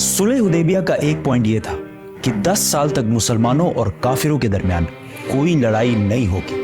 सुलह हुदैबिया का एक पॉइंट ये था कि 10 साल तक मुसलमानों और काफिरों के दरमियान कोई लड़ाई नहीं होगी।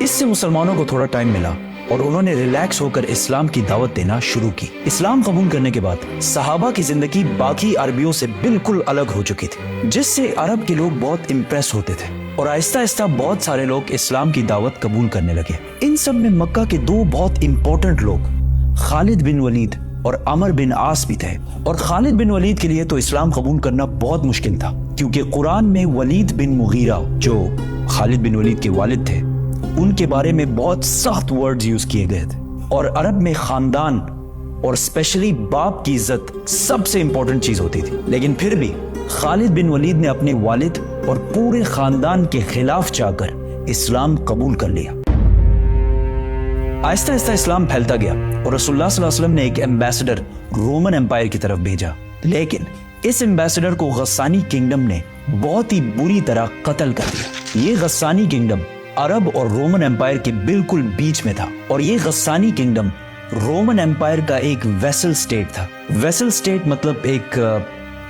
इससे मुसलमानों को थोड़ा टाइम मिला और उन्होंने रिलैक्स होकर इस्लाम की दावत देना शुरू की। इस्लाम कबूल करने के बाद सहाबा की जिंदगी बाकी अरबियों से बिल्कुल अलग हो चुकी थी, जिससे अरब के लोग बहुत इम्प्रेस होते थे और आहिस्ता आहिस्ता बहुत सारे लोग इस्लाम की दावत कबूल करने लगे। इन सब में मक्का के दो बहुत इंपॉर्टेंट लोग खालिद बिन वलीद और अमर बिन आस भी थे। और खालिद बिन वलीद के लिए तो इस्लाम कबूल करना बहुत मुश्किल था, क्योंकि कुरान में वलीद बिन मुगीरा, जो खालिद बिन वलीद के वालिद थे, उनके बारे में बहुत सख्त वर्ड्स यूज किए गए थे। और अरब में खानदान और स्पेशली बाप की इज्जत सबसे इंपॉर्टेंट चीज होती थी। लेकिन फिर भी खालिद बिन वलीद ने अपने वालिद और पूरे खानदान के खिलाफ जाकर इस्लाम कबूल कर लिया। आहिस्ता आहिस्ता इस्लाम फैलता गया और रसूलुल्लाह सल्लल्लाहु अलैहि वसल्लम ने एक एम्बेसडर रोमन एम्पायर की तरफ भेजा। लेकिन इस एम्बेसडर को गस्सानी किंगडम ने बहुत ही बुरी तरह कत्ल कर दिया। ये गस्सानी किंगडम अरब और रोमन एम्पायर के बिल्कुल बीच में था और ये गस्सानी किंगडम रोमन एम्पायर का एक वेसल स्टेट था। वेसल स्टेट मतलब एक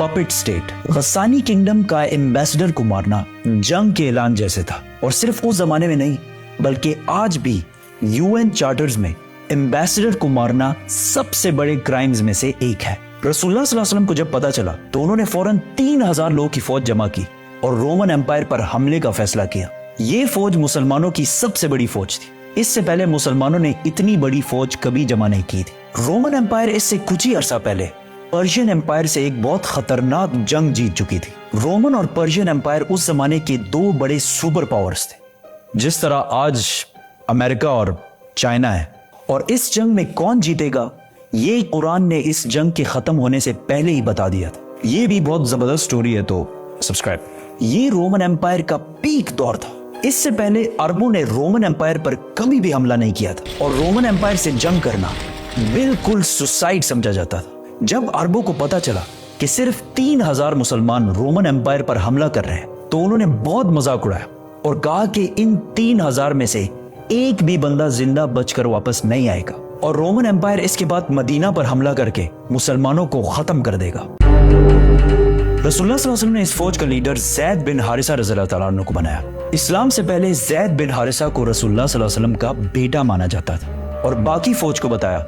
पपेट स्टेट। गस्सानी किंगडम का एम्बेसडर को मारना जंग के ऐलान जैसे था। और सिर्फ उस जमाने में नहीं, बल्कि आज भी यूएन चार्टर्स में एम्बेसडर को मारना सबसे बड़े क्राइम्स में से एक है। रसूलुल्लाह सल्लल्लाहु अलैहि वसल्लम को जब पता चला तो उन्होंने फौरन 3000 लोगों की फौज जमा की और रोमन एम्पायर पर हमले का फैसला किया। ये फौज मुसलमानों की सबसे बड़ी फौज थी। इससे पहले मुसलमानों ने इतनी बड़ी फौज कभी जमा नहीं की थी। रोमन एम्पायर इससे कुछ ही अरसा पहले पर्शियन एम्पायर से एक बहुत खतरनाक जंग जीत चुकी थी। रोमन और पर्शियन एम्पायर उस जमाने के दो बड़े सुपर पावर्स थे, जिस तरह आज अमेरिका और चाइना है। और इस जंग में कौन जीतेगा ये कुरान ने इस जंग के खत्म होने से पहले ही बता दिया था। ये भी बहुत जबरदस्त स्टोरी है, तो सब्सक्राइब। ये रोमन एम्पायर का पीक दौर था। इससे पहले अरबों ने रोमन एम्पायर पर कभी भी हमला नहीं किया था और रोमन एम्पायर से जंग करना बिल्कुल सुसाइड समझा जाता था। जब अरबों को पता चला कि सिर्फ 3000 मुसलमान रोमन एम्पायर पर हमला कर रहे हैं, तो उन्होंने बहुत मजाक उड़ाया और कहा कि इन 3000 में से एक भी बंदा जिंदा बचकर वापस नहीं आएगा और रोमन एम्पायर इसके बाद मदीना पर हमला करके मुसलमानों को खत्म कर देगा। रसूलुल्लाह सल्लल्लाहु अलैहि वसल्लम ने इस फौज का लीडर ज़ैद बिन हारिसा रज़ियल्लाहु तआला अन्हु को बनाया। इस्लाम से पहले ज़ैद बिन हारिसा को रसूलुल्लाह सल्लल्लाहु अलैहि वसल्लम का बेटा माना जाता था और बाकी फौज को बताया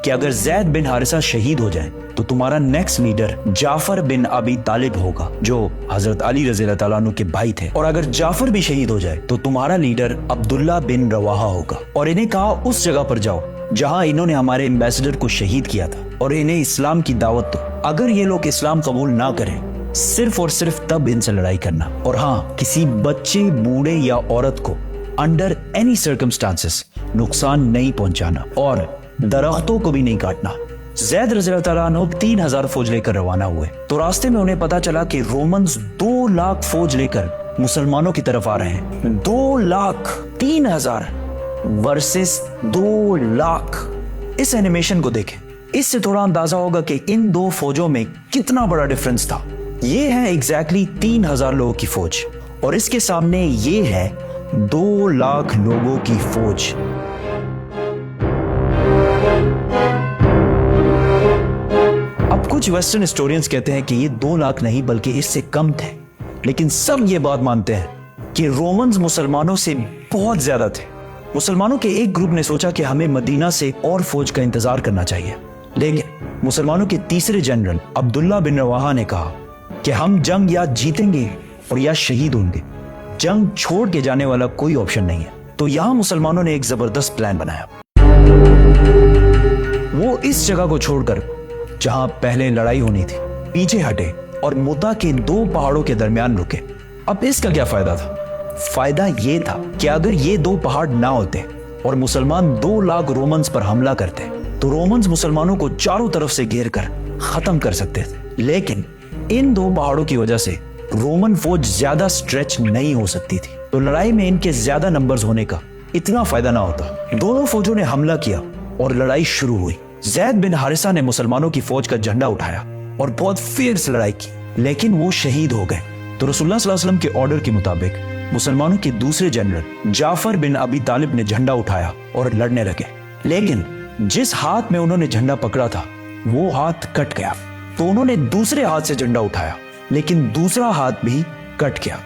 कि अगर ज़ैद बिन हारिसा शहीद हो जाए तो तुम्हारा नेक्स्ट लीडर जाफर बिन अबी तालिब होगा, जो हजरत अली रज़ियल्लाहु तआला अन्हु के भाई थे। और अगर जाफर भी शहीद हो जाए तो तुम्हारा लीडर अब्दुल्ला बिन रवाहा होगा। और इन्हें कहा उस जगह पर जाओ जहां इन्होंने हमारे एम्बेसडर को शहीद किया था और इन्हें इस्लाम की दावत दो। अगर ये लोग इस्लाम कबूल ना करें, सिर्फ और सिर्फ तब इनसे लड़ाई करना। और हाँ, किसी बच्चे, बूढ़े या औरत को अंडर एनी सर्कमस्टांसेस नुकसान नहीं पहुंचाना और दरख्तों को भी नहीं काटना। ज़ैद रज़ियल्लाहु तआला अन्हु 3000 फौज लेकर रवाना हुए तो रास्ते में उन्हें पता चला कि रोमन्स 2 लाख फौज लेकर मुसलमानों की तरफ आ रहे हैं। 2 लाख, 3000 वर्सेस 2 लाख। इस एनिमेशन को देखें, इससे थोड़ा अंदाजा होगा कि इन दो फौजों में कितना बड़ा डिफरेंस था। ये है एग्जैक्टली 3000 लोगों की फौज और इसके सामने ये है 2 लाख लोगों की फौज। अब कुछ वेस्टर्न हिस्टोरियंस कहते हैं कि ये 2 लाख नहीं बल्कि इससे कम थे, लेकिन सब ये बात मानते हैं कि रोमन्स मुसलमानों से बहुत ज्यादा थे। मुसलमानों के एक ग्रुप ने सोचा कि हमें मदीना से और फौज का इंतजार करना चाहिए, लेकिन मुसलमानों के तीसरे जनरल अब्दुल्ला बिन रवाहा ने कहा कि हम जंग या जीतेंगे और या शहीद होंगे, जंग छोड़ के जाने वाला कोई ऑप्शन नहीं है। तो यहां मुसलमानों ने एक जबरदस्त प्लान बनाया। वो इस जगह को छोड़कर जहां पहले लड़ाई होनी थी पीछे हटे और मुता के 2 पहाड़ों के दरमियान रुके। अब इसका क्या फायदा था? फायदा ये था कि अगर ये 2 पहाड़ ना होते और मुसलमान 2 लाख रोमन्स पर हमला करते तो रोमन्स मुसलमानों को चारों तरफ से घेर कर खत्म कर सकते थे। लेकिन इन 2 पहाड़ों की वजह से रोमन फौज ज्यादा स्ट्रेच नहीं हो सकती थी, तो लड़ाई में इनके ज्यादा नंबर्स होने का इतना फायदा ना होता। दोनों फौजों ने हमला किया और लड़ाई शुरू हुई। ज़ैद बिन हारिसा ने मुसलमानों की फौज का झंडा उठाया और बहुत फियर्स लड़ाई की, लेकिन वो शहीद हो गए। तो रसूलुल्लाह सल्लल्लाहु अलैहि वसल्लम के ऑर्डर के मुताबिक मुसलमानों के दूसरे जनरल जाफर बिन अबी तालिब ने झंडा उठाया और लड़ने लगे। लेकिन जिस हाथ में उन्होंने झंडा पकड़ा था वो हाथ कट गया। तो उन्होंने दूसरे हाथ से झंडा उठाया, लेकिन दूसरा हाथ भी कट गया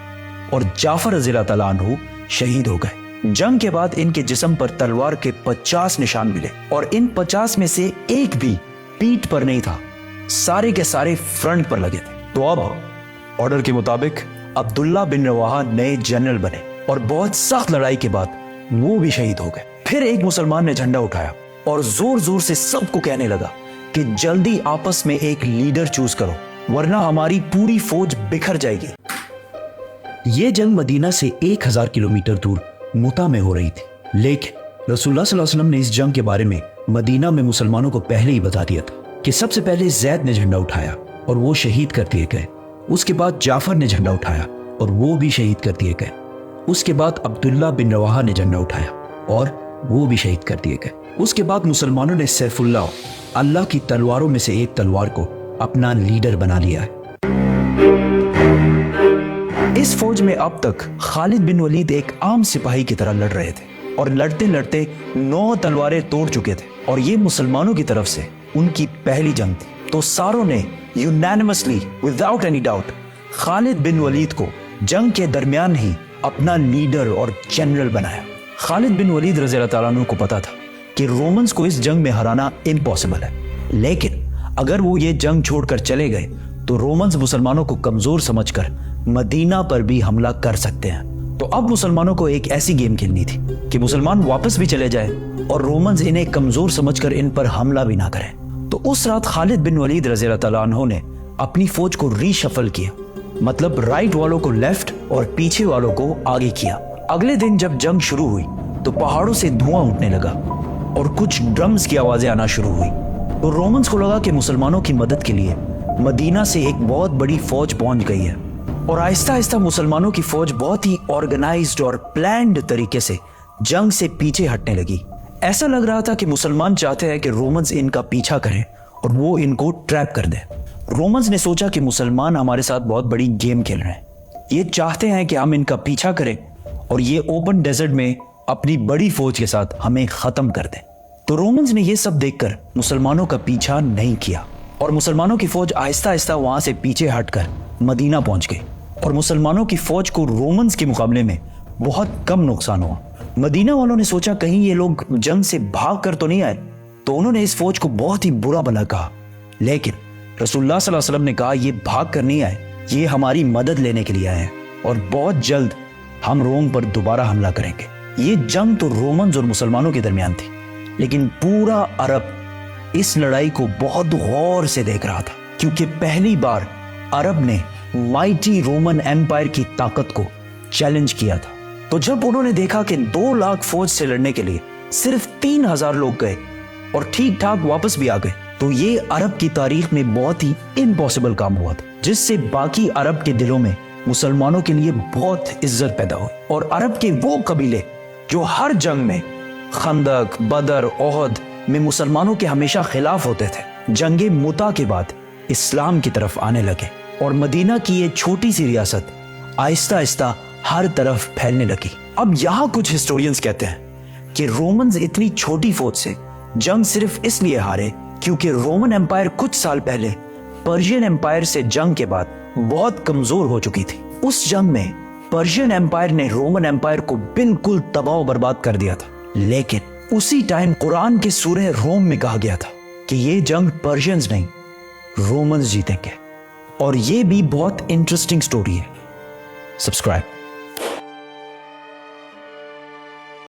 और जाफर रज़ी अल्लाह तआला अन्हु शहीद हो गए। जंग के बाद इनके जिस्म पर तलवार के 50 निशान मिले और इन 50 में से एक भी पीठ पर नहीं था, सारे के सारे फ्रंट पर लगे थे। तो अब ऑर्डर के मुताबिक अब्दुल्ला बिन रवाहा नए जनरल बने और बहुत सख्त लड़ाई के बाद वो भी शहीद हो गए। फिर एक मुसलमान ने झंडा उठाया और जोर जोर से सबको कहने लगा कि जल्दी आपस में एक लीडर चूज करो, वरना हमारी पूरी फौज बिखर जाएगी। ये जंग मदीना से 1000 किलोमीटर दूर मुता में हो रही थी, लेकिन रसूलुल्लाह सल्लल्लाहु अलैहि वसल्लम ने इस जंग के बारे में मदीना में मुसलमानों को पहले ही बता दिया था कि सबसे पहले जैद ने झंडा उठाया और वो शहीद कर दिए गए। उसके बाद जाफर ने झंडा उठाया और वो भी शहीद कर दिए गए। उसके बाद अब्दुल्ला बिन रवाहा ने झंडा उठाया और वो भी शहीद कर दिए गए। उसके बाद मुसलमानों ने सैफुल्लाह, अल्लाह की तलवारों में से एक तलवार को अपना लीडर बना लिया है। इस फौज में अब तक खालिद बिन वलीद एक आम सिपाही की तरह लड़ रहे थे और लड़ते लड़ते 9 तलवारें तोड़ चुके थे और ये मुसलमानों की तरफ से उनकी पहली जंग थी। तो सारों ने unanimously without any doubt Khalid bin Walid को जंग के दरमियान ही अपना लीडर और जनरल बनाया। खालिद बिन वलीद रज़ी अल्लाह तआला अन्हु को पता था कि रोमन्स को इस जंग में हराना इम्पॉसिबल है, लेकिन अगर वो ये जंग छोड़कर चले गए तो रोमन्स मुसलमानों को कमजोर समझकर मदीना पर भी हमला कर सकते हैं। तो अब मुसलमानों को एक ऐसी गेम खेलनी थी कि मुसलमान वापस भी चले जाए और रोमन्स इन्हें कमजोर समझकर इन पर हमला भी ना करें। तो उस रात खालिद बिन वलीद रज़ी अल्लाह तआला अन्हु ने अपनी फौज को रीशफल किया, मतलब राइट वालों को लेफ्ट और पीछे वालों को आगे किया। अगले दिन जब जंग शुरू हुई तो पहाड़ों से धुआं उठने लगा और कुछ ड्रम्स की आवाजें आना शुरू हुई। तो रोमन्स को लगा कि मुसलमानों की मदद के लिए मदीना से एक बहुत बड़ी फौज पहुंच गई है और आहिस्ता आहिस्ता मुसलमानों की फौज बहुत ही ऑर्गेनाइज्ड और प्लान्ड तरीके से जंग से पीछे हटने लगी। ऐसा लग रहा था कि मुसलमान चाहते हैं कि रोमन्स इनका पीछा करें और वो इनको ट्रैप कर दें। रोमन्स ने सोचा कि मुसलमान हमारे साथ बहुत बड़ी गेम खेल रहे हैं, ये चाहते हैं कि हम इनका पीछा करें और ये ओपन डेजर्ट में अपनी बड़ी फौज के साथ हमें खत्म कर दें। तो रोमन्स ने ये सब देखकर मुसलमानों का पीछा नहीं किया और मुसलमानों की फौज आहिस्ता आहिस्ता वहां से पीछे हटकर मदीना पहुंच गई और मुसलमानों की फौज को रोमन्स के मुकाबले में बहुत कम नुकसान हुआ। मदीना वालों ने सोचा कहीं ये लोग जंग से भाग कर तो नहीं आए, तो उन्होंने इस फौज को बहुत ही बुरा भला कहा। लेकिन रसूलुल्लाह सल्लल्लाहु अलैहि वसल्लम ने कहा ये भाग कर नहीं आए, ये हमारी मदद लेने के लिए आए हैं और बहुत जल्द हम रोम पर दोबारा हमला करेंगे। ये जंग तो रोमन्स और मुसलमानों के दरमियान थी, लेकिन पूरा अरब इस लड़ाई को बहुत गौर से देख रहा था, क्योंकि पहली बार अरब ने माइटी रोमन एम्पायर की ताकत को चैलेंज किया था। तो जब उन्होंने देखा कि 2 लाख फौज से लड़ने के लिए सिर्फ 3000 लोग गए और ठीक ठाक वापस भी आ गए, तो ये अरब की तारीख में बहुत ही इम्पॉसिबल काम हुआ था, जिससे बाकी अरब के दिलों में मुसलमानों के लिए बहुत इज्जत पैदा हुई। और अरब के वो कबीले जो हर जंग में खंदक, बदर, ओहद में मुसलमानों के हमेशा खिलाफ होते थे, जंगे मुता के बाद इस्लाम की तरफ आने लगे और मदीना की ये छोटी सी रियासत आहिस्ता आहिस्ता हर तरफ फैलने लगी। अब यहाँ कुछ हिस्टोरियंस कहते हैं कि रोमन्स इतनी छोटी फौज से जंग सिर्फ इसलिए हारे क्योंकि रोमन एम्पायर कुछ साल पहले पर्शियन एम्पायर से जंग के बाद बहुत कमजोर हो चुकी थी। उस जंग में पर्शियन एम्पायर ने रोमन एम्पायर को बिल्कुल तबाह बर्बाद कर दिया था, लेकिन उसी टाइम कुरान के सूरह रोम में कहा गया था कि ये जंग पर्शियंस नहीं रोमन्स जीतेंगे। और ये भी बहुत इंटरेस्टिंग स्टोरी है। सब्सक्राइब।